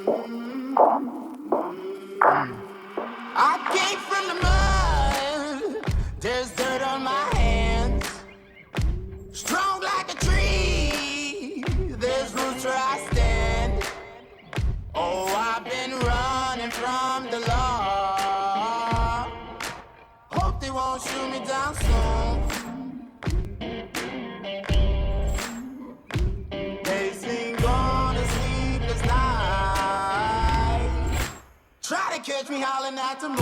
I came from the mud. There's dirt on my hands. Strong like a tree. There's roots where I stand. Oh, I've been running from the law. Hope they won't shoot me down soon. They've been gone a sleepless night. Try to catch me howling at the moon.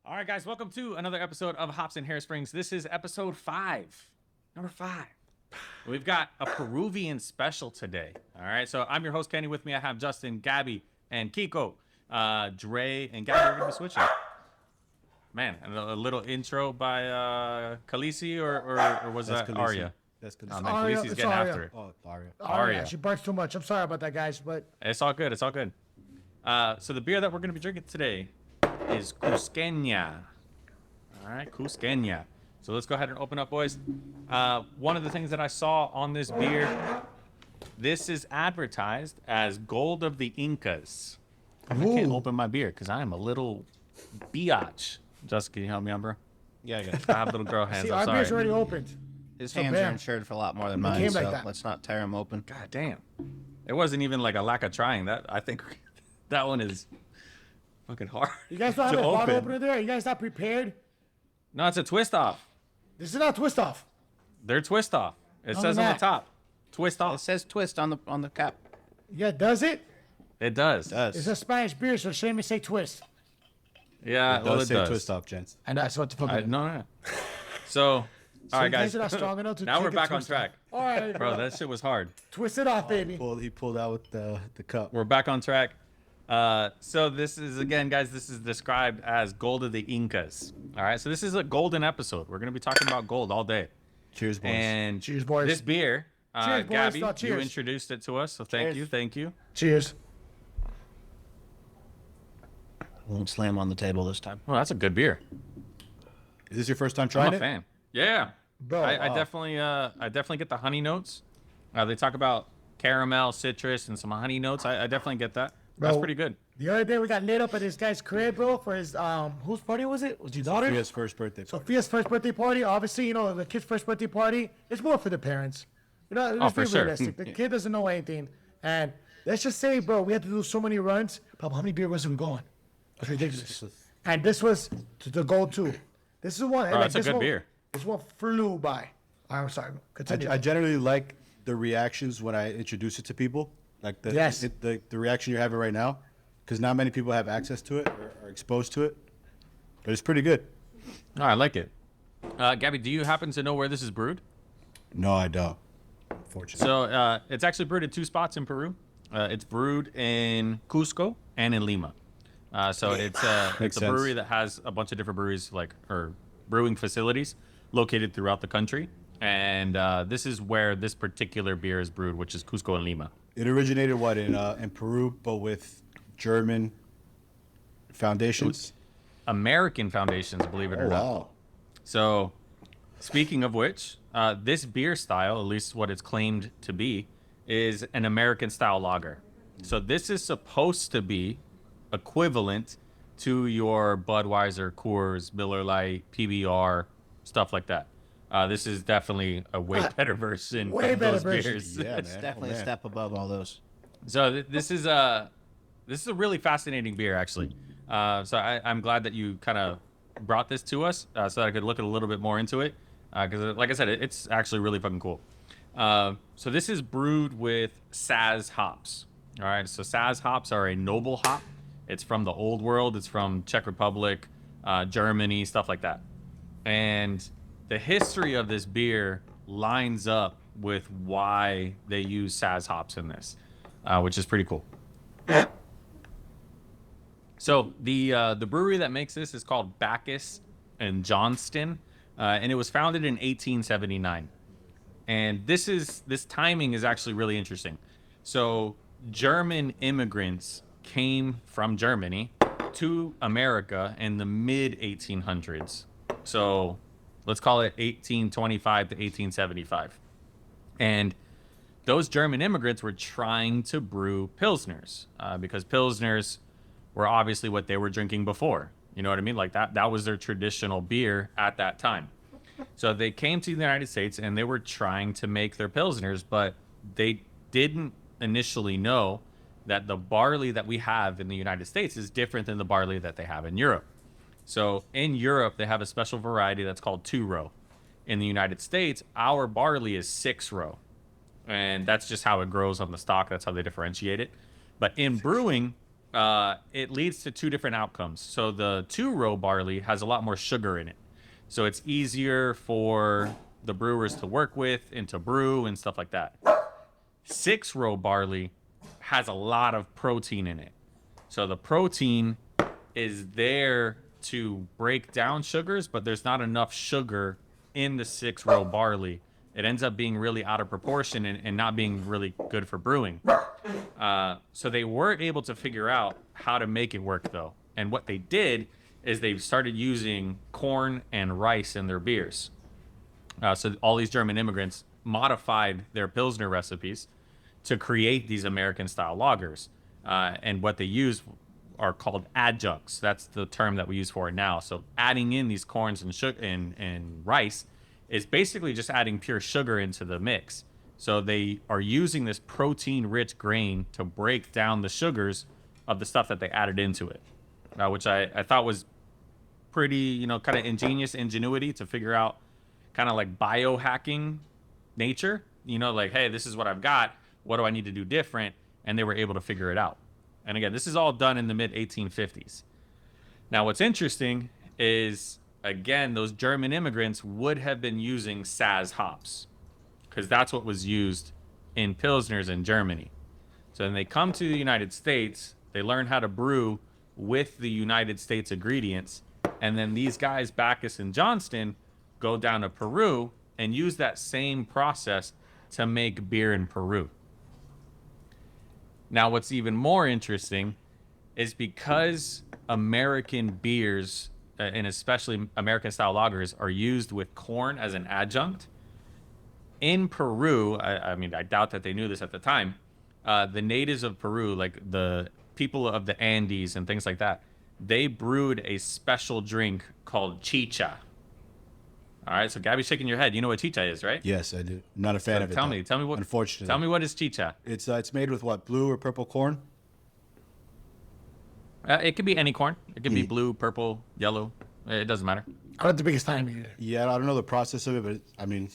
All right, guys, welcome to another episode of Hops and Hairsprings. This is episode 5, number 5. We've got a Peruvian special today. All right, so I'm your host, Kenny. With me, I have Justin, Gabby, and Kiko. Dre and Gabby are going to be switching. Man, and a little intro by Khaleesi, or was that Khaleesi. Arya? That's good. Oh, man, Arya, Khaleesi's it's getting Arya. after it. Oh, Arya. Arya. She barks too much. I'm sorry about that, guys, but It's all good. It's all good. So the beer that we're going to be drinking today is Cusqueña. All right, Cusqueña. So let's go ahead and open up, boys. One of the things that I saw on this beer, this is advertised as Gold of the Incas. I can't open my beer because I am a little biatch. Justin, can you help me out, bro? Yeah, I got it. I have little girl hands. see, I'm our beer's sorry. already opened. His So hands are bam. insured for a lot more than It mine, came so like that. let's not tear them open. God damn. It wasn't even like a lack of trying. That I think that one is fucking hard. You guys don't have to a bottle open. opener there? You guys not prepared? No, it's a twist off. This is not twist off. They're twist off. It On says the on the back. top. Twist It off. says twist on the cap. Yeah, does it? It does. It's a Spanish beer, so shame me say twist. Yeah, It well, does it say does. twist off, gents. And that's what the fuck. No. So, all right, you guys guys. are not strong enough to Now take we're a back on twist track. All right, Bro, that shit was hard. twist it off, baby. He pulled out with the cup. We're back on track. So this is, again, guys, this is described as Gold of the Incas. All right, so this is a golden episode. We're going to be talking about gold all day. Cheers, boys. And Cheers, boys. this beer, Cheers, boys. Gabby, No, you cheers. introduced it to us, so thank you. Cheers. Won't slam on the table this time. Well, that's a good beer. Is this your first time I'm trying a it? fan. Yeah. Bro, I definitely get the honey notes. They talk about caramel, citrus, and some honey notes. I definitely get that. That's Bro. pretty good. The other day we got lit up at this guy's crib, bro, for his whose party was it? Was your daughter? Sophia's first birthday. Sophia's first birthday party. Obviously, you know, the kid's first birthday party. It's more for the parents. You know, let's for be sure. realistic. The kid doesn't know anything. And let's just say, bro, we had to do so many runs. Papa, how many beer was we going? It's ridiculous. And this was to the goal too. This is one. Oh, that's a this good one, beer. This one flew by. I'm sorry. Continue. I generally like the reactions when I introduce it to people. Like the Yes. the reaction you're having right now, because not many people have access to it or are exposed to it. But it's pretty good. Oh, I like it. Gabby, do you happen to know where this is brewed? No, I don't. Unfortunately. So it's actually brewed at 2 spots in Peru. It's brewed in Cusco and in Lima. So it's a Makes brewery sense. that has a bunch of different breweries, or brewing facilities located throughout the country. And this is where this particular beer is brewed, which is Cusco and Lima. It originated in Peru, but with German foundations. American foundations, believe it or not. So, speaking of which, this beer style, at least what it's claimed to be, is an American style lager. So this is supposed to be equivalent to your Budweiser, Coors, Miller Lite, PBR, stuff like that. This is definitely a way better version Way of better those version. beers. Yeah, It's man. definitely Oh, a man. step above all those. So this is a really fascinating beer, actually. So I'm glad that you kind of brought this to us so that I could look a little bit more into it. Because, like I said, it's actually really fucking cool. So this is brewed with Saz hops. All right, so Saz hops are a noble hop. It's from the old world. It's from Czech Republic, Germany, stuff like that. And the history of this beer lines up with why they use Saz hops in this, which is pretty cool. So the brewery that makes this is called Bacchus and Johnston, and it was founded in 1879. And this timing is actually really interesting. So German immigrants came from Germany to America in the mid 1800s. So let's call it 1825 to 1875. And those German immigrants were trying to brew Pilsners because Pilsners were obviously what they were drinking before. You know what I mean? Like that was their traditional beer at that time. So they came to the United States and they were trying to make their Pilsners, but they didn't initially know that the barley that we have in the United States is different than the barley that they have in Europe. So in Europe, they have a special variety that's called 2-row. In the United States, our barley is 6-row. And that's just how it grows on the stalk. That's how they differentiate it. But in brewing, it leads to two different outcomes. So the 2-row barley has a lot more sugar in it. So it's easier for the brewers to work with and to brew and stuff like that. 6-row barley has a lot of protein in it. So the protein is there to break down sugars, but there's not enough sugar in the 6-row barley. It ends up being really out of proportion and not being really good for brewing. So they were able to figure out how to make it work, though. And what they did is they started using corn and rice in their beers. So all these German immigrants modified their Pilsner recipes to create these American-style lagers. And what they use are called adjuncts. That's the term that we use for it now. So adding in these corns and sugar and rice is basically just adding pure sugar into the mix. So they are using this protein-rich grain to break down the sugars of the stuff that they added into it, which I thought was pretty, kind of ingenious ingenuity to figure out kind of like biohacking nature. Like, hey, this is what I've got. What do I need to do different? And they were able to figure it out. And again, this is all done in the mid-1850s. Now, what's interesting is, again, those German immigrants would have been using Saaz hops because that's what was used in Pilsners in Germany. So then they come to the United States, they learn how to brew with the United States ingredients, and then these guys, Bacchus and Johnston, go down to Peru and use that same process to make beer in Peru. Now, what's even more interesting is because American beers, and especially American-style lagers, are used with corn as an adjunct, in Peru, I mean, I doubt that they knew this at the time, the natives of Peru, like the people of the Andes and things like that, they brewed a special drink called chicha. All right, so Gabby's shaking your head. You know what chicha is, right? Yes, I do. I'm not a fan of it. Tell me what. Unfortunately, tell me what is chicha. It's made with what, blue or purple corn? It could be any corn. It could be blue, purple, yellow. It doesn't matter. I'm not the biggest fan either. Yeah, I don't know the process of it, but I mean,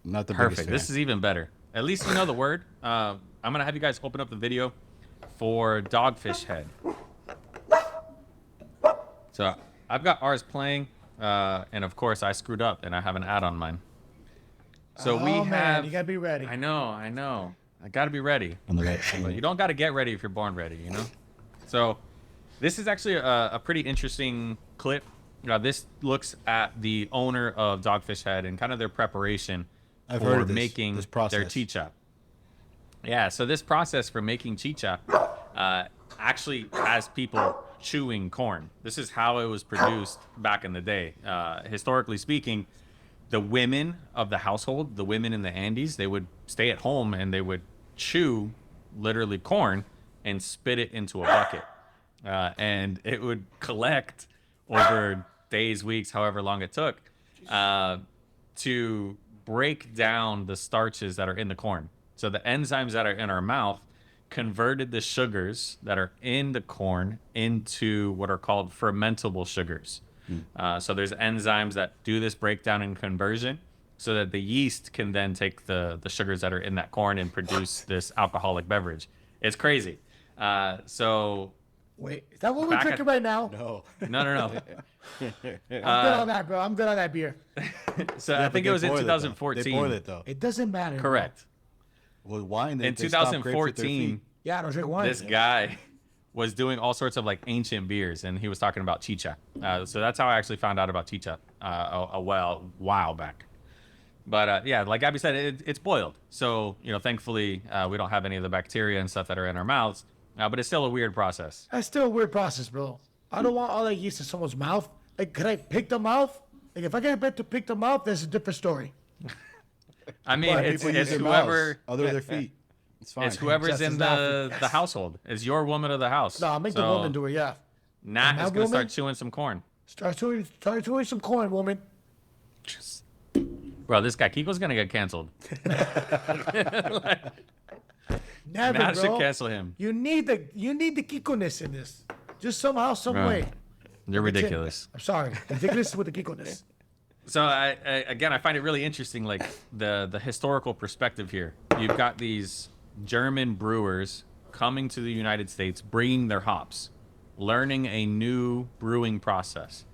not the Perfect. biggest fan. This is even better. At least you know the word. I'm gonna have you guys open up the video for Dogfish Head. So I've got ours playing, and of course I screwed up and I have an ad on mine. So we have. Man, you gotta be ready. I know. I gotta be ready. On the right. But you don't gotta get ready if you're born ready, So this is actually a pretty interesting clip. This looks at the owner of Dogfish Head and kind of their preparation for making their chicha. Yeah, so this process for making chicha actually has people chewing corn. This is how it was produced back in the day. Historically speaking, the women of the household, the women in the Andes, they would stay at home and they would chew literally corn and spit it into a bucket. And it would collect over days, weeks, however long it took, to break down the starches that are in the corn. So the enzymes that are in our mouth converted the sugars that are in the corn into what are called fermentable sugars. So there's enzymes that do this breakdown and conversion so that the yeast can then take the sugars that are in that corn and produce this alcoholic beverage. It's crazy. So wait, is that what we're drinking right now? No. No. I'm good on that, bro. I'm good on that beer. So I think it was in 2014. They boil it though. It doesn't matter. Correct. Well, wine. In 2014, Yeah, I don't drink wine. this guy was doing all sorts of like ancient beers, and he was talking about chicha. So that's how I actually found out about chicha a while back. But yeah, like Abby said, it's boiled. So thankfully we don't have any of the bacteria and stuff that are in our mouths. But it's still a weird process. That's still a weird process, bro. I don't want all that yeast in someone's mouth. Like, could I pick the mouth? Like, if I get bet to pick the mouth, that's a different story. I mean, But it's people use their whoever. mouths, other their feet. It's fine. It's whoever's Just in as the laughing. the household. It's your woman of the house. No, I'll make the So woman do it. Yeah. Nat And is that gonna woman- start chewing some corn. Start chewing some corn, woman. Bro, this guy Kiko's gonna get canceled. Never, Nat bro. should cancel him. You need the Kiko-ness in this. Just somehow, some Bro, way. You're That's it. ridiculous. I'm sorry. Ridiculous with the Kiko-ness. So I find it really interesting, like the historical perspective here. You've got these German brewers coming to the United States, bringing their hops, learning a new brewing process,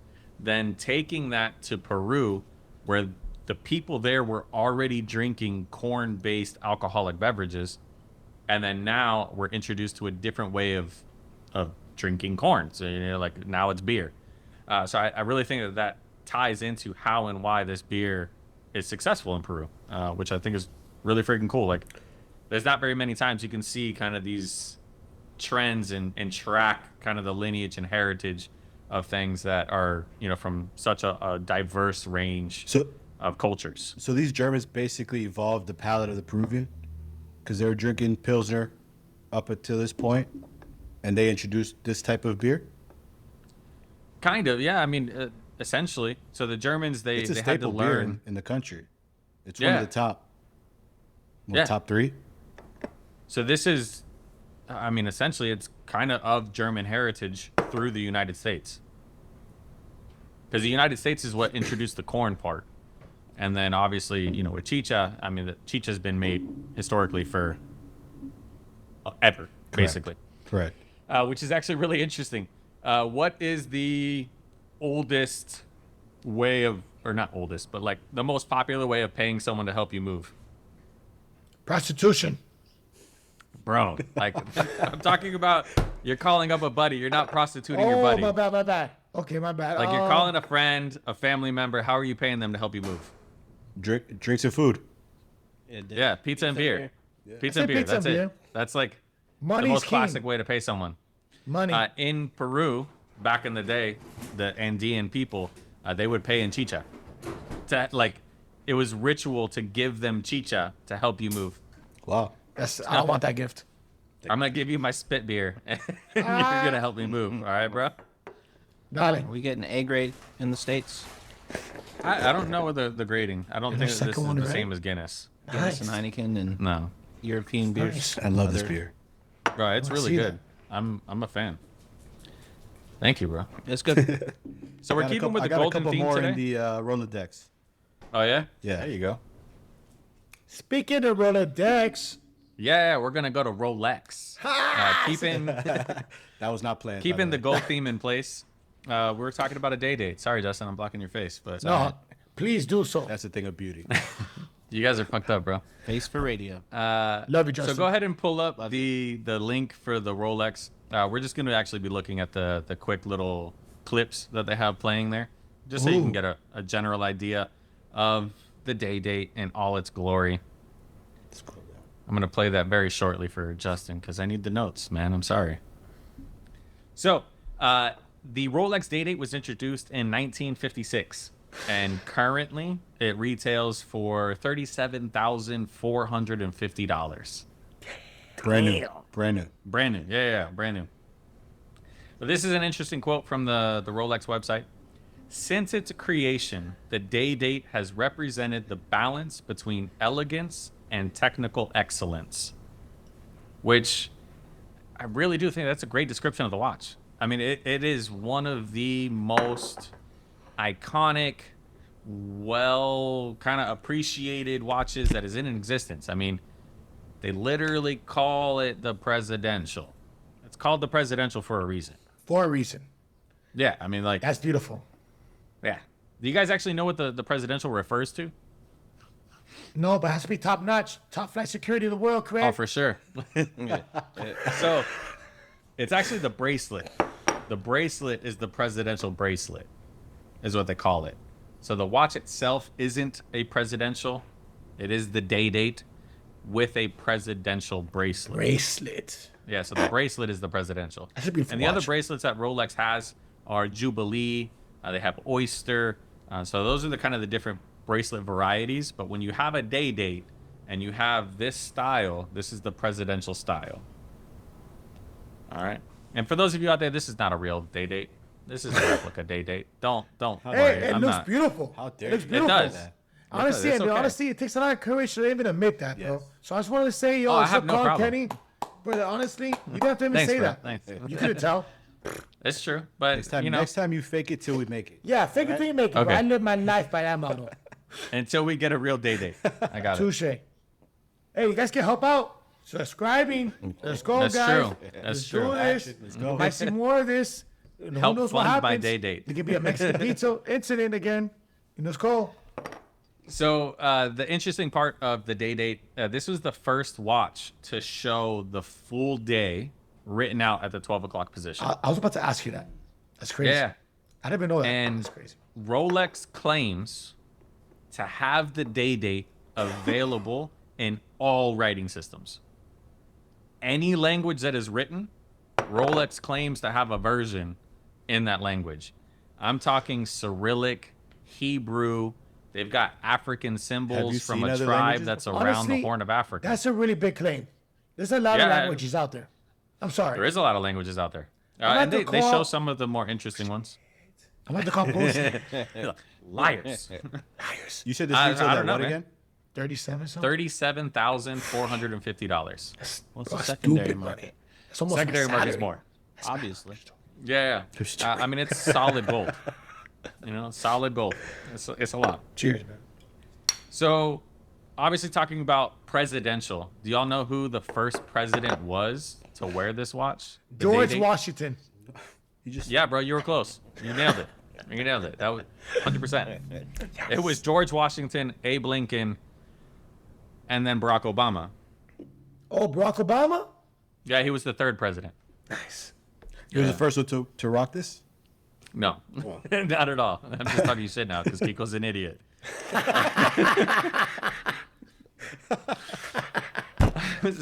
then taking that to Peru, where the people there were already drinking corn-based alcoholic beverages, and then now we're introduced to a different way of drinking corn. So like now it's beer. So I really think that ties into how and why this beer is successful in Peru, which I think is really freaking cool. Like, there's not very many times you can see kind of these trends and track kind of the lineage and heritage of things that are, from such a diverse range of cultures. So these Germans basically evolved the palate of the Peruvian, because they were drinking Pilsner up until this point, and they introduced this type of beer. Kind of, yeah. I mean, essentially. So the Germans, they It's a had to staple beer learn. in the country. It's one Yeah. of the top. Yeah. Top 3. So this is, I mean, essentially, it's kind of German heritage through the United States. Because the United States is what introduced the corn part. And then obviously, with chicha, I mean, the chicha's been made historically for ever, basically. Correct. Which is actually really interesting. What is the oldest way of, or not oldest, but like the most popular way of paying someone to help you move? Prostitution. Bro, like, I'm talking about you're calling up a buddy. You're not prostituting your Oh, buddy. my bad. Okay, my bad. Like, you're calling a friend, a family member. How are you paying them to help you move? Drinks and food. Yeah, pizza and beer. Pizza and say beer. pizza That's and it. beer. That's like the Money's most king. classic way to pay someone. Money. In Peru, back in the day, the Andean people, they would pay in chicha. It was ritual to give them chicha to help you move. Wow. I don't want that gift. I'm gonna give you my spit beer, and you're gonna help me move. All right, bro. Darling. We get an A grade in the States. I don't know the grading. I don't think there's that this is second one, the right? same as Guinness. Guinness Nice. and Heineken and No, European beers. Nice. I love this Other- beer. bro, it's wanna really see good. I'm a fan. Thank you, bro. It's good. So we're Got a keeping couple- with I the got a golden couple theme more today. in the Rolodex. Oh yeah, Yeah. There you go. Speaking of Rolodex, Yeah, we're gonna go to Rolex. Keeping That was not planned. by keeping the way. gold theme in place. We were talking about a day date. Sorry, Justin, I'm blocking your face, but no, please do so. That's the thing of beauty. you guys are fucked up, bro. Face for radio. Love you, Justin. So go ahead and pull up the link for the Rolex. We're just going to actually be looking at the quick little clips that they have playing there, just so you can Ooh. get a general idea of the day date in all its glory. I'm going to play that very shortly for Justin because I need the notes, man. I'm sorry. So the Rolex day date was introduced in 1956. And currently, it retails for $37,450. Brand new. Brand new. Brand new. Yeah, brand new. But this is an interesting quote from the Rolex website. Since its creation, the day date has represented the balance between elegance and technical excellence. Which I really do think that's a great description of the watch. I mean, it is one of the most iconic, well, kind of appreciated watches that is in existence. I mean, they literally call it the presidential. It's called the presidential for a reason. For a reason. Yeah, I mean, like, That's beautiful. yeah. Do you guys actually know what the presidential refers to? No, but it has to be top notch, top flight security of the world, Oh, correct? for sure. So, it's actually the bracelet. The bracelet is the presidential bracelet, is what they call it. So the watch itself isn't a presidential. It is the day date with a presidential bracelet. Bracelet. Yeah, so the bracelet is the presidential. That's a beautiful And the other watch. bracelets that Rolex has are Jubilee. They have Oyster. So those are the kind of the different bracelet varieties. But when you have a day date, and you have this style. This is the presidential style. All right. And for those of you out there, this is not a real day date. This is a replica day date. Don't worry. Hey, it I'm looks not. beautiful. How dare It looks you. beautiful. does. Honestly, It's and okay. honestly, it takes a lot of courage to even admit that, bro. Yes. So I just wanted to say, yo, Oh, I what's have up, no Carl problem. Kenny? Brother, honestly, you don't have to even Thanks, say bro. that. Thanks. You couldn't tell. It's true, but Next time you fake it till we make it. Yeah, fake it till you make it, bro. Okay. I live my life by that motto. until we get a real day date. I got it. Touche. Hey, you guys can help out. Subscribing. Let's go, That's guys. true. Let's That's do true. this. Let's go. Might see more of this. Who Help knows what fund my happens? day date. It could be a Mexican pizza incident again. Let's go. So the interesting part of the day date, this was the first watch to show the full day written out at the 12 o'clock position. I was about to ask you that. That's crazy. Yeah. I didn't even know that. And That's crazy. Rolex claims to have the day date available in all writing systems. Any language that is written, Rolex claims to have a version in that language. I'm talking Cyrillic, Hebrew. They've got African symbols from seen a other tribe languages that's before? around Honestly, the Horn of Africa. That's a really big claim. There's a lot of Yeah. languages out there. I'm sorry. There is a lot of languages out there. about And to they show call- some of the more interesting ones. I'm about to call bullshit. Liars. You said this I retail don't at know, what man. again? 37 something? $37,450. What's Oh, the secondary stupid market? money. It's almost Secondary like market is salary. more. Obviously. Yeah. I mean, it's solid gold. You know, solid gold. It's a lot. Cheers, man. So, obviously, talking about presidential. Do y'all know who the first president was to wear this watch? The George day date? Washington. You just Yeah, bro, you were close. You nailed it. You nailed it. That was 100%. It was George Washington, Abe Lincoln, and then Barack Obama. Oh, Barack Obama? Yeah, he was the third president. Nice. you were the first one to rock this. No, not at all. I'm just talking shit now because Kiko's an idiot.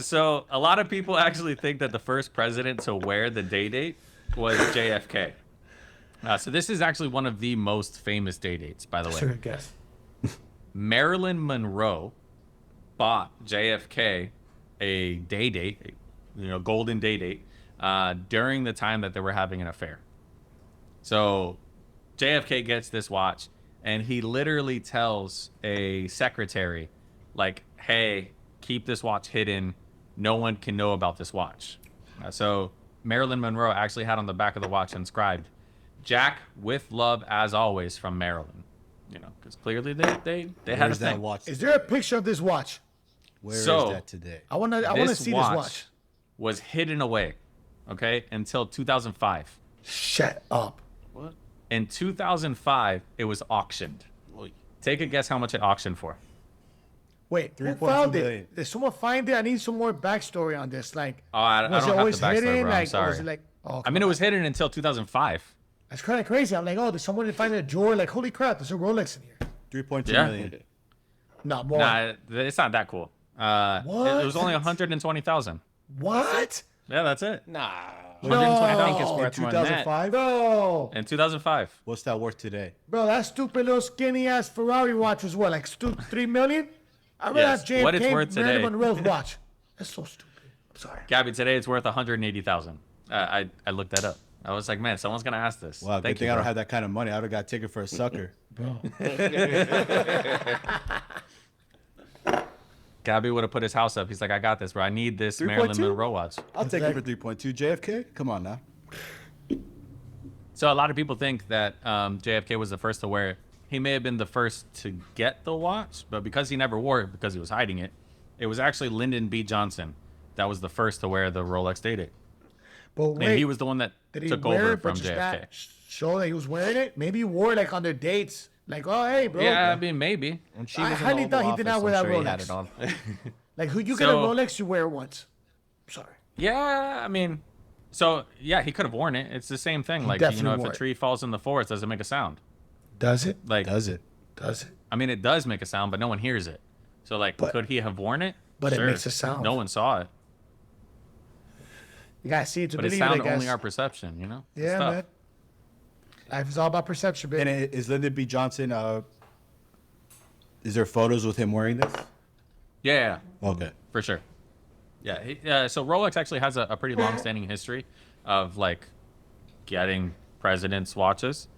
So a lot of people actually think that the first president to wear the day date was JFK. So this is actually one of the most famous day dates, by the way. Sure, guess. Marilyn Monroe bought JFK a day date, golden day date, during the time that they were having an affair. So JFK gets this watch, and he literally tells a secretary, like, hey, keep this watch hidden. No one can know about this watch. So Marilyn Monroe actually had on the back of the watch inscribed, Jack, with love as always, from Marilyn. Because clearly they had a Where's that thing. watch? Is there a picture of this watch? Where is So- that today? I want to see this watch. Was hidden away, okay, until 2005. Shut up. What? In 2005, it was auctioned. Take a guess how much it auctioned for. Wait, who 3.2 found million. it? Did someone find it? I need some more backstory on this. Like, Oh, I was don't it have always the backstory, hidden? bro. I'm Like, or was sorry. it like, oh, I mean, it was hidden until 2005. that's kind of crazy. I'm like, oh, did someone find a drawer? Like, holy crap, there's a Rolex in here. 3.2 Yeah. million. Not more. Nah, it's not that cool. It was only What? 120,000. What? Yeah, that's it. Nah. No. I think it's In worth more than that. 2005. Bro, In 2005. What's that worth today? bro, that stupid little skinny ass Ferrari watch was what, like 3 million? I remember Yes, that JFK what it's worth Marilyn today. Monroe's watch. That's so stupid. I'm sorry. Gabby, today it's worth 180,000. I looked that up. I was like, man, someone's gonna ask this. Wow, Thank good thing you, I don't bro. have that kind of money. I would have got taken for a sucker. Bro. Gabby would have put his house up. He's like, I got this, bro. I need this 3.2? Marilyn Monroe watch. I'll take it for 3.2. JFK? Come on now. So a lot of people think that JFK was the first to wear it. He may have been the first to get the watch, but because he never wore it because he was hiding it, it was actually Lyndon B. Johnson that was the first to wear the Rolex day date. But And wait, he was the one that did he took wear over it, but from just JFK. not show that he was wearing it? Maybe he wore it like on their dates. Like, oh, hey, bro. Yeah, I mean, maybe. When she I was in highly the thought Oval he did not Office, wear I'm that sure he had Rolex. it on. Like, who you get a So- Rolex, you wear it once. I'm sorry. Yeah, I mean, so yeah, he could have worn it. It's the same thing. Like, definitely if wore a it. tree falls in the forest, does it make a sound? Does it? Like, Does it? Does it? I mean, it does make a sound, but no one hears it. So, like, But- could he have worn it? but it Sure. makes a sound. No one saw it, You gotta see it to but it's believe it, I sound guess. only our perception. It's Yeah, tough. man. Life is all about perception, baby. And is Lyndon B. Johnson, is there photos with him wearing this? Yeah, Okay. for sure. Yeah, so Rolex actually has a pretty long-standing history of like getting presidents' watches.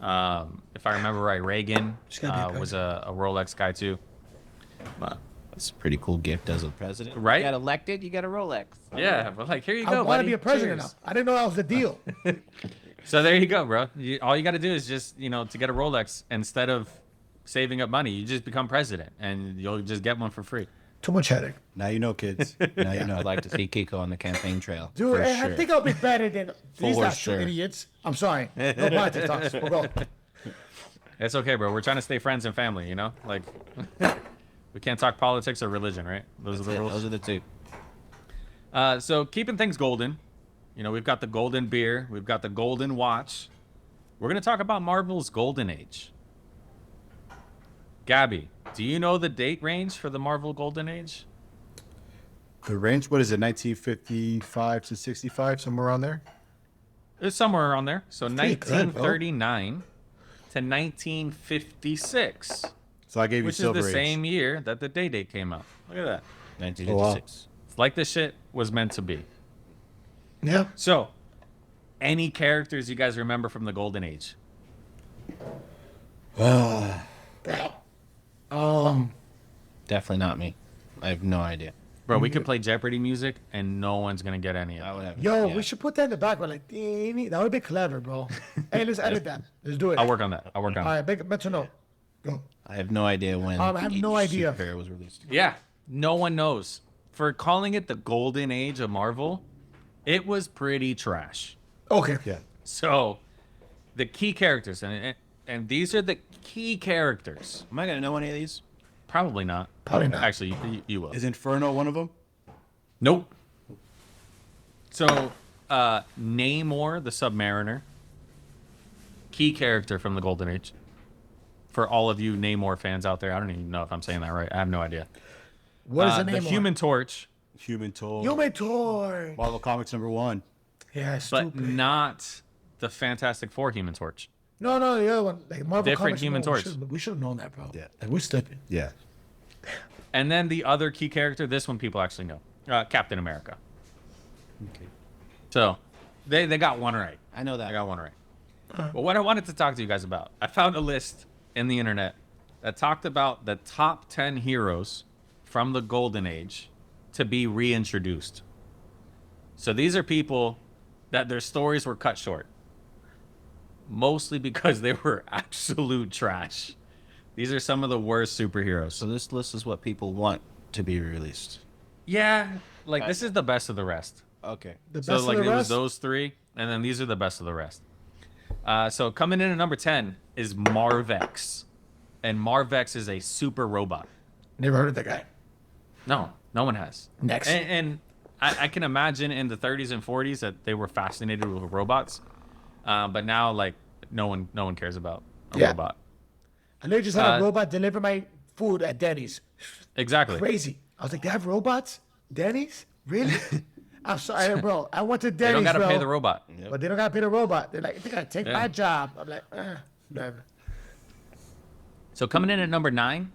If I remember right, Reagan gotta be a was a Rolex guy too. But, That's a pretty cool gift as a president. Right? You got elected, you got a Rolex. yeah, but like here you I go, want buddy. to be a president Cheers. now. I didn't know that was the deal. So there you go, bro. All you got to do is just, to get a Rolex, instead of saving up money, you just become president and you'll just get one for free. Too much headache. Now you know, kids. Now you know. I'd like to see Kiko on the campaign trail. Dude, for I sure. think I'll be better than these For last two sure. idiots. I'm sorry. No politics talks. We'll go. It's okay, bro. We're trying to stay friends and family, Like, we can't talk politics or religion, right? Those are the rules. Those are the two. So keeping things golden, we've got the golden beer, we've got the golden watch. We're gonna talk about Marvel's golden age. Gabby, do you know the date range for the Marvel golden age? The range, what is it, 1955 to 65, somewhere around there? It's somewhere around there. So pretty good, bro. 1939 to 1956, So I gave you which is Silver the Age. same year that the Day came out. Look at that. 1956. It's like this shit was meant to be. Yeah. So, any characters you guys remember from the golden age? Definitely not me. I have no idea. Bro, we could play Jeopardy music and no one's gonna get any of I it. would have. Yo, yeah. we should put that in the background. Like, ding, that would be clever, bro. Hey, let's edit that. Let's do it. I'll work on that. I'll work on All it. right, make mental note. Go. I have no idea when. I have no each idea. superhero was released. Yeah, no one knows. For calling it the golden age of Marvel, it was pretty trash. Okay. Yeah. So, the key characters, and these are the key characters. Am I gonna know any of these? Probably not. Probably not. Actually, you will. Is Inferno one of them? Nope. So, Namor the Submariner, key character from the Golden Age. For all of you Namor fans out there, I don't even know if I'm saying that right. I have no idea. What is the name? The Human Torch, Human Torch. Human Torch. Marvel Comics #1. Yeah, but stupid. not the Fantastic Four Human Torch. No, the other one. Like Marvel Different Comics, Human Torch. We should have known that, bro. Yeah. Like, we're stupid. Yeah. And then the other key character, this one people actually know, Captain America. Okay. So, they got one right. I know I that. got one right. But what I wanted to talk to you guys about, I found a list in the internet that talked about the top 10 heroes from the Golden Age to be reintroduced. So these are people that their stories were cut short, mostly because they were absolute trash. These are some of the worst superheroes. So this list is what people want to be released. Yeah, like this is the best of the rest. Okay. The So best like of it the was rest. those three, and then these are the best of the rest. So coming in at number 10 is Marvex, and Marvex is a super robot. Never heard of that guy. No one has. Next. And I can imagine in the 30s and 40s that they were fascinated with robots, but now like no one cares about a Yeah. robot. And they just had a robot deliver my food at Denny's. Exactly. Crazy. I was like, they have robots? Denny's? Really? I'm sorry, bro. I went to Denny's, They don't gotta bro, pay the robot. But they don't gotta pay the robot. They're like, they gotta take Yeah. my job. I'm like, whatever. So coming in at number 9,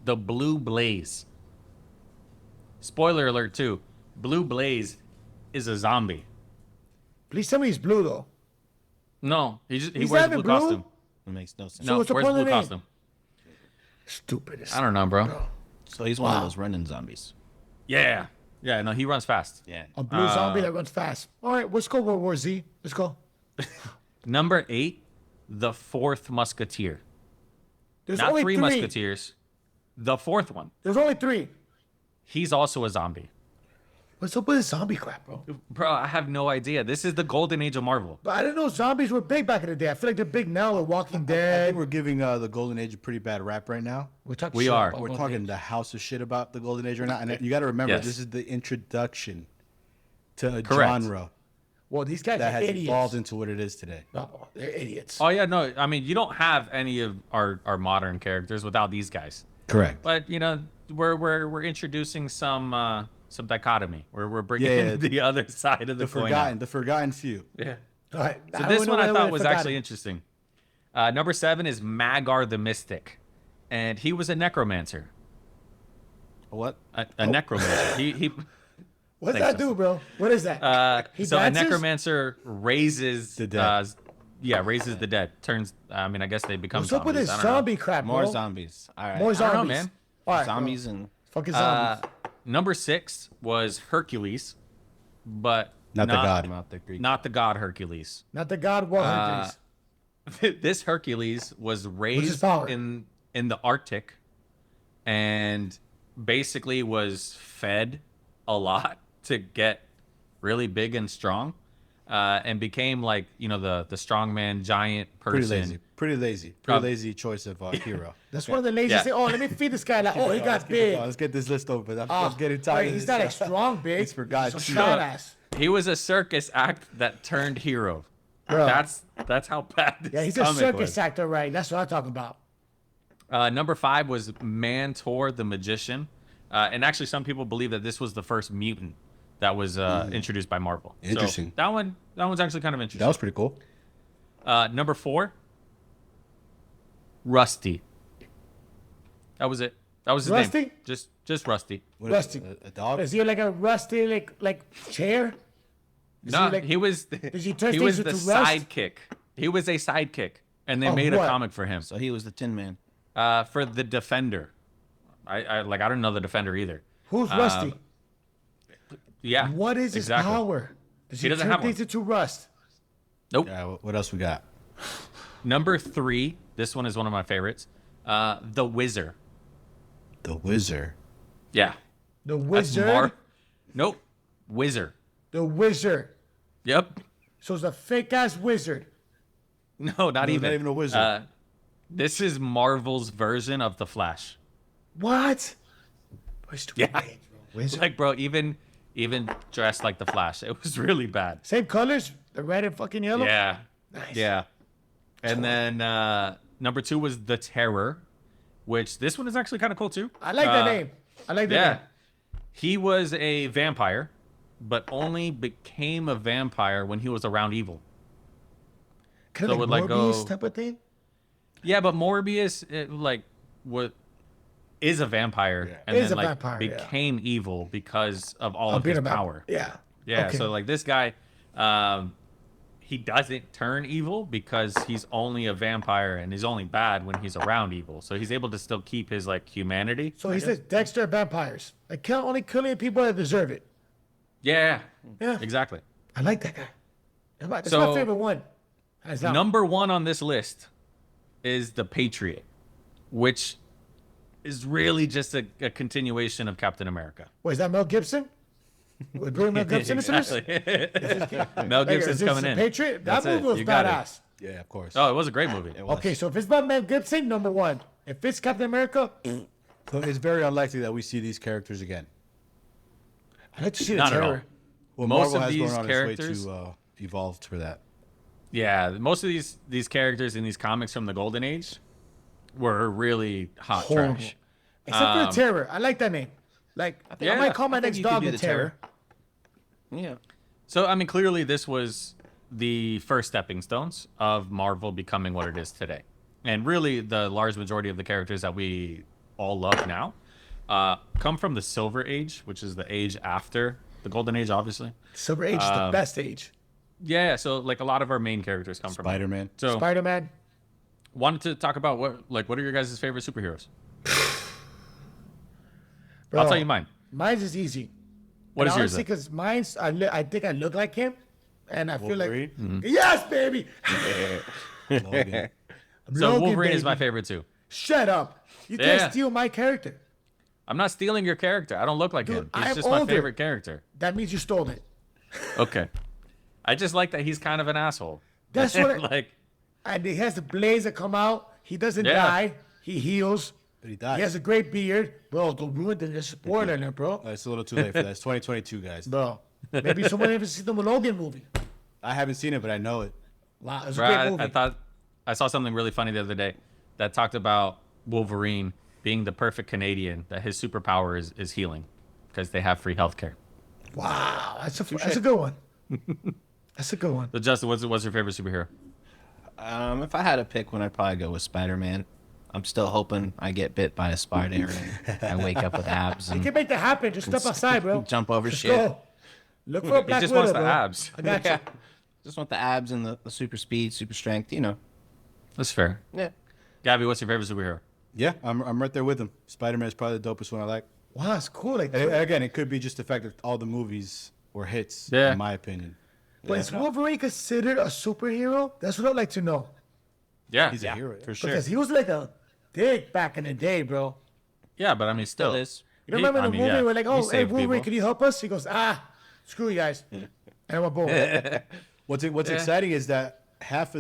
the Blue Blaze. Spoiler alert too. Blue Blaze is a zombie. Please tell me he's blue, though. No, he He's wears a not blue even blue? costume. It makes no sense. No, what's the where's point blue of the name? costume? Stupid. I don't know, bro. So he's one of those running zombies. Yeah. Yeah, no, he runs fast. Yeah. A blue zombie that runs fast. All right, let's go World War Z. Let's go. Number 8, the Fourth Musketeer. There's Not only three three. Musketeers. The fourth one. There's only 3. He's also a zombie. What's up with this zombie crap, bro? Bro, I have no idea. This is the golden age of Marvel. But I didn't know zombies were big back in the day. I feel like they're big now. With Walking I Dead. think we're giving the Golden Age a pretty bad rap right now. We're talking. We shit are. about We're Golden talking Age. the house of shit about the Golden Age right now. And you got to remember, Yes. this is the introduction to a Correct. genre Well, these guys that are has idiots. evolved into what it is today. No, they're idiots. Oh yeah, no, I mean you don't have any of our modern characters without these guys. Correct. But we're introducing some dichotomy. We're bringing Yeah, in the other side of the coin. out. The forgotten few. Yeah. All right. So this one I thought was actually interesting. Number 7 is Magar the Mystic, and he was a necromancer. What? A necromancer. He What's Thanks, that do, bro? What is that? He so dances? a necromancer raises The dead. raises the dead. Turns. I mean, I guess they become What's up with zombies. this I don't know. zombie crap, bro? More zombies. All right. More I don't know, zombies. man. All right, Zombies bro. and Fucking zombies. Number 6 was Hercules, but Not the god. not the Greek. Not the god Hercules. Not the god war Hercules. This Hercules was raised power? in the Arctic, and basically was fed a lot to get really big and strong, and became like the strongman giant person. Pretty lazy choice of hero. That's one of the laziest things. Oh, let me feed this guy. Like, oh, he got big. Let's get this list over. I'm getting tired. Wait, of he's this. not like strong big. It's for God's He's sake. a badass. He was a circus act that turned hero. Bro. That's how bad this Yeah, he's a comic circus was. actor, right? That's what I'm talking about. Number 5 was Mantor the Magician. And actually, some people believe that this was the first mutant that was introduced by Marvel. Interesting. So that one's actually kind of interesting. That was pretty cool. Number 4, Rusty. That was it. That was his Rusty? name. Just Rusty. What, Rusty. A dog? Is he like a rusty like chair? Is No, like- he was. he turn He was things the into rust? sidekick. He was a sidekick, and they Of made what? a comic for him. So he was the Tin Man. For the Defender. I don't know the Defender either. Who's Rusty? Yeah. What is his exactly. power? Does He doesn't turn have things one. into rust? Nope. Yeah, what else we got? Number 3. This one is one of my favorites. The Wizard. The Wizard. Yeah. The That's wizard. Nope. Wizard. The wizard. Yep. So it's a fake ass wizard. No, not even. Not even a wizard. This is Marvel's version of the Flash. What? Where's the Yeah. wizard? Like, bro, even dressed like the Flash. It was really bad. Same colors, the red and fucking yellow. Yeah. Nice. Yeah. And then number 2 was the Terror, which this one is actually kind of cool too. I like that name. I like that Yeah. name. He was a vampire, but only became a vampire when he was around evil. Kind So of would, like like, Morbius go- type of thing. Yeah, but Morbius, is a vampire, and Is then a like vampire, yeah. became evil because of all I'll of beat his him up. power. Yeah. Yeah. Okay. So like this guy, he doesn't turn evil because he's only a vampire and he's only bad when he's around evil. So he's able to still keep his like humanity. So he says Dexter vampires. Like only killing people that deserve it. Yeah. Yeah. Exactly. I like that guy. That's my So- favorite one. Hands down. Number 1 on this list is the Patriot, which is really just a continuation of Captain America. Wait, is that Mel Gibson? Would bring Mel Gibson into this? Mel Like, is Gibson's this coming the in. Patriot? That That's it. movie was You got it. badass. Yeah, of course. Oh, it was a great movie. Okay, so if it's about Mel Gibson, number 1. If it's Captain America, So it's very unlikely that we see these characters again. I'd like to see the Not at all. terror. Well, Most Marvel of has these gone on characters- its way to evolve for that. Yeah, most of these characters in these comics from the Golden Age were really hot Horrible. trash. Except for the terror. I like that name. Like, I Yeah, might call my I think next you could dog do the the terror. Yeah. So I mean, clearly this was the first stepping stones of Marvel becoming what it is today, and really the large majority of the characters that we all love now come from the Silver Age, which is the age after the Golden Age, obviously. Silver Age is the best age. Yeah, so like a lot of our main characters come from that. Spider-Man. So Spider-Man. wanted to talk about what are your guys' favorite superheroes? Bro, I'll tell you mine. Mine's is easy. What And is yours? honestly, because mine's, I think I look like him. And I feel like, Wolverine? yes, baby. Logan. So Logan, Wolverine is my baby. favorite too. Shut up. You Yeah. can't steal my character. I'm not stealing your character. I don't look like him. He's I'm just my older. favorite character. That means you stole it. Okay. I just like that he's kind of an asshole. That's what I- like And he has the blades that come out. He doesn't Yeah. die. He heals. But he died. He has a great beard. Bro, don't ruin the spoiler there, bro. It's a little too late for that. It's 2022, guys. Bro. Maybe someone ever seen the Logan movie. I haven't seen it, but I know it. Wow, it's a Bro, great movie. I thought I saw something really funny the other day that talked about Wolverine being the perfect Canadian, that his superpower is healing because they have free healthcare. Wow, that's a good one. That's a good one. So Justin, what's your favorite superhero? If I had to pick one, I'd probably go with Spider-Man. I'm still hoping I get bit by a spider and I wake up with abs You and can make that happen. Just step outside, bro. jump over Just shit. go. Look for a He black just widow, wants the bro. abs. I got you. Yeah. Just want the abs and the super speed, super strength, you know. That's fair. Yeah. Gabby, what's your favorite superhero? Yeah, I'm right there with him. Spider-Man is probably the dopest one I like. Wow, that's cool. Like, And again, it could be just the fact that all the movies were hits, Yeah. in my opinion. but is Wolverine considered a superhero? That's what I'd like to know. Yeah, He's a hero. for sure. Because he was like a dick back in the day, bro. Yeah, but I mean, still. Still is. You remember the movie? We're like, he oh, hey, saved Wolverine, people. can you help us? He goes, screw you guys. And we're boom. What's Yeah. exciting is that half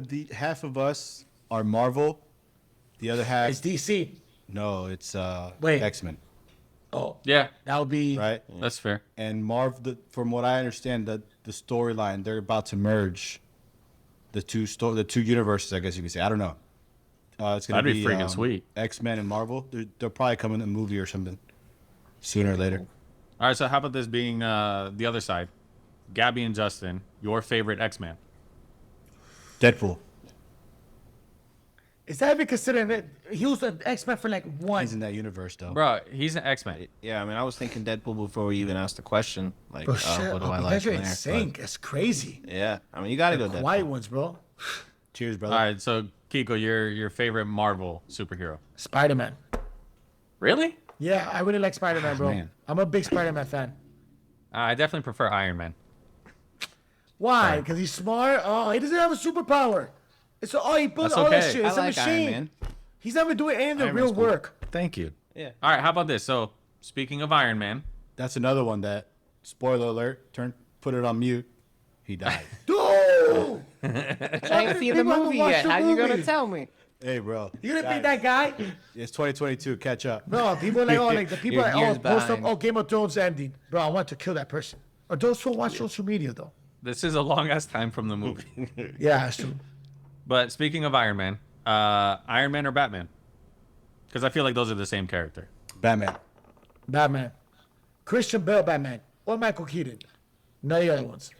of us are Marvel, the other half It's DC. no, it's Wait. X-Men, Oh, Yeah, that would be right? that's fair. And from what I understand, the storyline they're about to merge the two universes. I guess you could say. I don't know. It's gonna That'd be freaking sweet. X-Men and Marvel. They'll probably come in a movie or something sooner or later. All right, so how about this being the other side? Gabby and Justin, your favorite X-Man? Deadpool. Is that even considered it? He was an X-Men for like one. He's in that universe though. Bro, he's an X-Man. Yeah, I mean, I was thinking Deadpool before we even asked the question. Like, Bro, shit. what do I You like guys are from there? insane. It's crazy. But, yeah, I mean, you got to go Quiet Deadpool. ones, bro. Cheers, brother. All right, so Kiko, your favorite Marvel superhero? Spider-Man. Really? Yeah, I really like Spider-Man, bro. man. I'm a big Spider-Man fan. I definitely prefer Iron Man. Why? Because he's smart? Oh, he doesn't have a superpower. It's he built That's all that okay. shit. I It's like a Iron machine. Man. He's never doing any of the Iron real Man's cool. work. Thank you. Yeah. All right, how about this? So, speaking of Iron Man, That's another one that, spoiler alert, put it on mute. He died. Dude! I ain't seen the People haven't movie watched yet. the How you going to movie. tell me? Hey, bro. You gonna beat that guy? It's 2022. Catch up. Bro, people are like, the people You're are like, years post up, behind. Game of Thrones ending. Bro, I want to kill that person. Or those who watch social media, though. this is a long ass time from the movie. Yeah, that's true. But speaking of Iron Man or Batman? Because I feel like those are the same character. Batman. Batman. Christian Bale Batman. Or Michael Keaton. None of the other ones.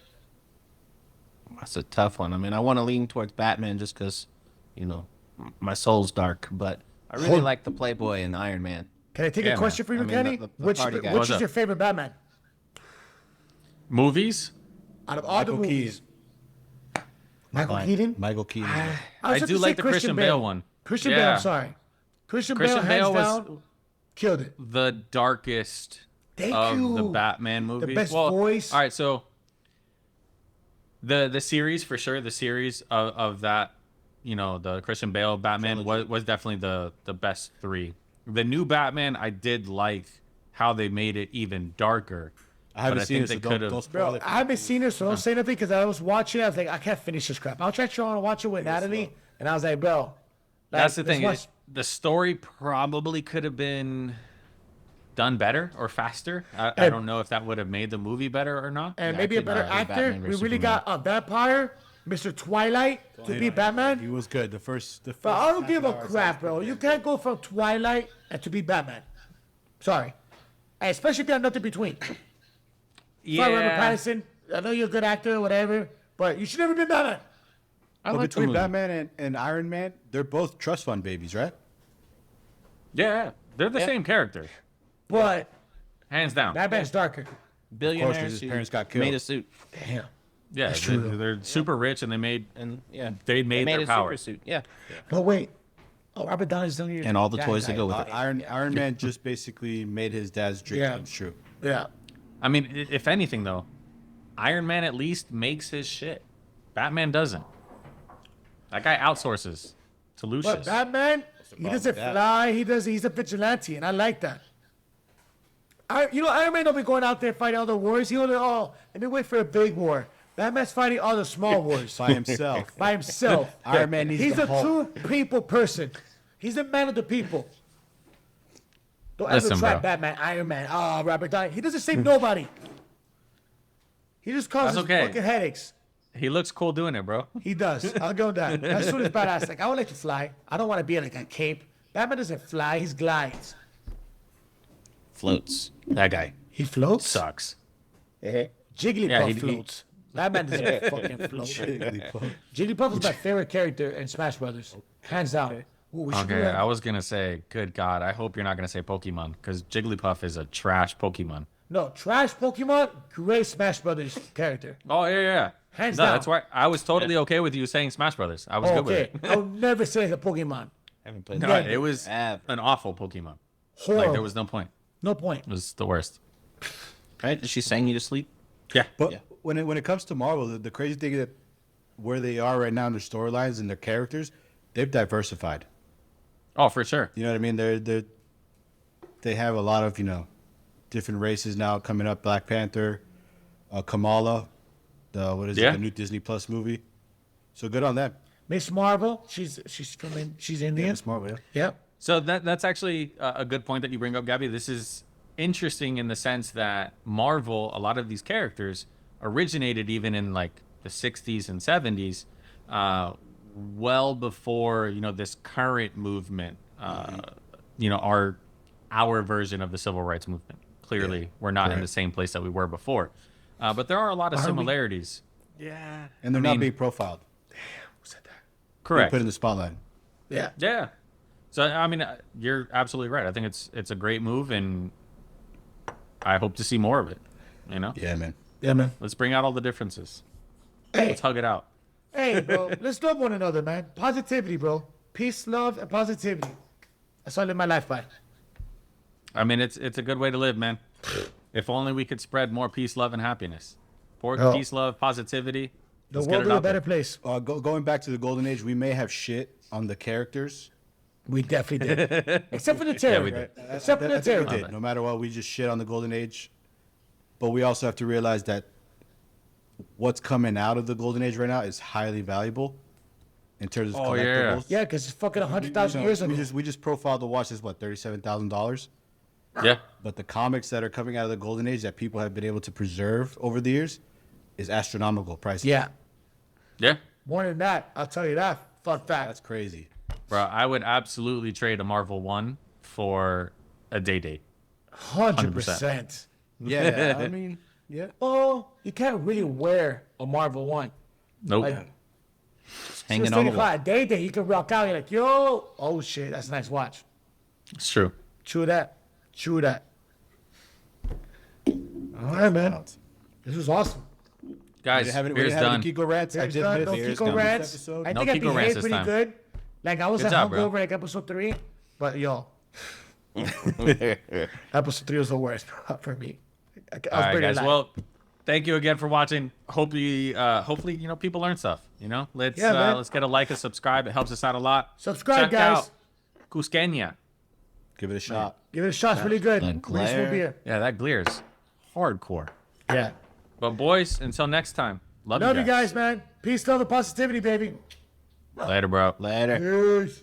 That's a tough one. I mean, I want to lean towards Batman just because, you know, my soul's dark. But I really Hold- like the Playboy and Iron Man. Can I take Yeah, a question for you, I mean, Kenny? the Which party guy. which What's is up? your favorite Batman? Movies? Out of all the Michael movies. Michael Keaton? Michael Keaton. I was do gonna like say the Christian Bale one. Christian Bale, Yeah. I'm sorry. Christian Christian Bale, hands Bale was down, killed it. the darkest Thank of you. the Batman movies. best voice. All right, so the series for sure, the series of that, you know, the Christian Bale Batman was definitely the best three. The new Batman, I did like how they made it even darker. I haven't but I seen think it, so they could've- don't spoil Bro, it. I haven't seen it, so don't say nothing because I was watching it. I was like, I can't finish this crap. I'll try to watch it with Natalie, and I was like, bro. That's the let's thing. watch- The story probably could have been done better or faster. I don't know if that would have made the movie better or not. and Yeah, maybe I a could better argue actor. Batman We versus really Superman. got a vampire, Mr. Twilight, to be Batman. He was good. The first. But I don't half give an a hour crap, bro. You can't go from Twilight and to be Batman. Sorry. And especially if you have nothing between. Sorry, Robert Yeah. Pattinson. I know you're a good actor or whatever, but you should never be Batman. I But like the between movie. Batman and Iron Man, they're both trust fund babies, right? Yeah, they're the same character, But hands down. Batman's darker. Billionaires his who parents got made killed. a suit. Damn. Yeah, That's true, though. they're super rich and they made And yeah, They made their a power. super suit. Yeah. No, wait. Oh, Robert Downey Jr. And all the toys that go with it. Iron Man just basically made his dad's dream Yeah. come true. Yeah. I mean, if anything though, Iron Man at least makes his shit. Batman doesn't. That guy outsources to But Lucius. Batman, he problem doesn't with that? fly. He's a vigilante, and I like that. Iron Man don't be going out there fighting all the wars. He only, let me wait for a big war. Batman's fighting all the small wars By himself. by himself. Iron Man needs He's the a Hulk. true people person. He's a man of the people. Don't Listen, ever try bro. Batman, Iron Man. Oh, Robert Downey. He doesn't save nobody. He just causes That's okay. fucking headaches. He looks cool doing it, bro. He does. I'll go down. As soon as badass. Like, I would like to fly. I don't want to be in like a cape. Batman doesn't fly. He glides. Floats. That guy He floats. sucks. Jigglypuff Yeah, he- floats. Batman doesn't fucking float. Jigglypuff is my favorite character in Smash Brothers, hands down. Ooh, we should do Okay, that. I was gonna say, good God, I hope you're not gonna say Pokemon, because Jigglypuff is a trash Pokemon. No, trash Pokemon, great Smash Brothers character. Oh yeah. Hands No, down. that's why I was totally okay with you saying Smash Brothers. I was good with Okay, it. I'll never say it's a Pokemon. Haven't played No, that. it was Have. an awful Pokemon. Horrible. Like there was no point. No point. It was the worst. Right? Is she saying you to sleep? Yeah. But Yeah. when it comes to Marvel, the crazy thing that where they are right now in their storylines and their characters, they've diversified. Oh, for sure. You know what I mean? They have a lot of different races now coming up. Black Panther, Kamala, the new Disney Plus movie. So good on them. Miss Marvel, she's Indian. It's Marvel, yeah. Yep. So that's actually a good point that you bring up, Gabby. This is interesting in the sense that Marvel, a lot of these characters originated even in like the 60s and 70s, well before this current movement. Our version of the civil rights movement. Clearly, we're not in correct. the same place that we were before, but there are a lot of similarities. Yeah. And they're I not mean- being profiled. Who said that? They're Correct. put in the spotlight. Yeah. Yeah. So I mean, you're absolutely right. I think it's a great move, and I hope to see more of it. Yeah, man. Yeah, man. Let's bring out all the differences. Hey, Let's hug it out. hey, bro. Let's love one another, man. Positivity, bro. Peace, love, and positivity. That's all I live my life by. I mean, it's a good way to live, man. If only we could spread more peace, love, and happiness. More Oh. peace, love, positivity. The Let's get world it is a out there. better place. Going back to the Golden Age, we may have shit on the characters. We definitely did. Except for the terror. we did. Except for the I think we terror. did. No matter what, we just shit on the Golden Age. But we also have to realize that what's coming out of the Golden Age right now is highly valuable in terms of Oh, yeah. collectibles. Yeah, because it's fucking 100,000 years ago. We just profiled the watch is what, $37,000. Yeah. But the comics that are coming out of the Golden Age that people have been able to preserve over the years is astronomical price. Yeah. Yeah. More than that, I'll tell you that. Fun fact. That's crazy. Bro, I would absolutely trade a Marvel 1 for a Day-Date. 100%. Yeah, I mean, yeah. Oh, you can't really wear a Marvel one. Nope. Like, Hanging on the wall. a day you can rock out. You're like, yo, oh shit, that's a nice watch. It's true. True that. True that. All right, man. This was awesome. Guys, We didn't beer's have done. any Kiko rants. I Beer's did done. miss No Beer's Kiko done. rants. Episode. I No think I Kiko rants behaved this pretty time. good. Like I was Good a job, bro. hungover like episode 3, but yo, episode 3 was the worst for me. I was All right, pretty guys. alive. Well, thank you again for watching. Hopefully, people learn stuff. Let's Yeah, man. let's get a like, a subscribe. It helps us out a lot. Subscribe, Check guys. out Cusqueña. Give it a shot. Give it a shot. It's really good. That Really glare. smooth beer. Yeah, that glares hardcore. Yeah. But boys, until next time. Love Love you you guys, man. Peace, love, and positivity, baby. Later, bro. Later. Peace.